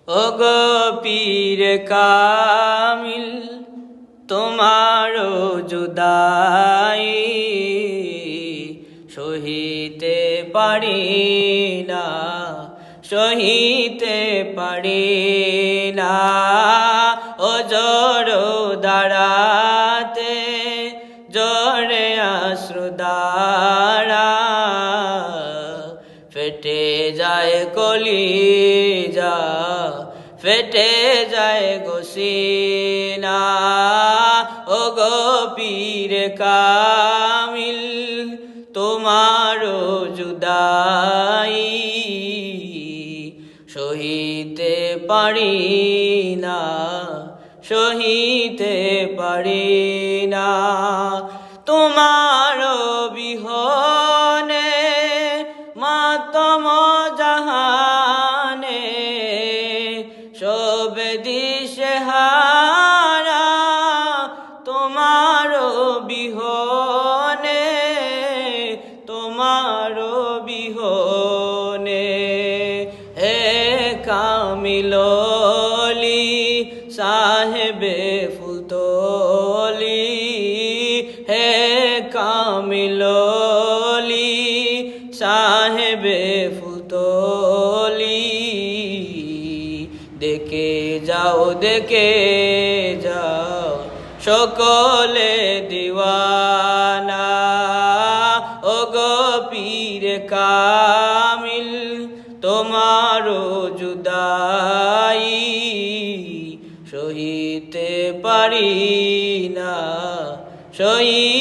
ওগো পীর কামিল তোমারো জুদাই সহিতে পারি না, সহিতে পারি না। ও জড়ো দাঁড়াতে জড়ে আশ্রুদারা ফেটে যায় কলিজা, ফেটে যায় গোসিনা। ও গো পীর কামিল তোমারো জুদাই সহিতে পারি না, সহিতে পারি না। তোমারো বিহনে মাতম জাহানে সব দিশেহারা, তোমারো বিহনে, তোমারো বিহনে। হে কামিললি সাহেবে ফুলতলি, হে কামিললি সাহেবে ফুলতলি, দেখে যাও, দেখে যাও সকলে দিওয়ানা। ও গো পীর কামিল তোমারো জুদাই সহিতে পারি না, সহি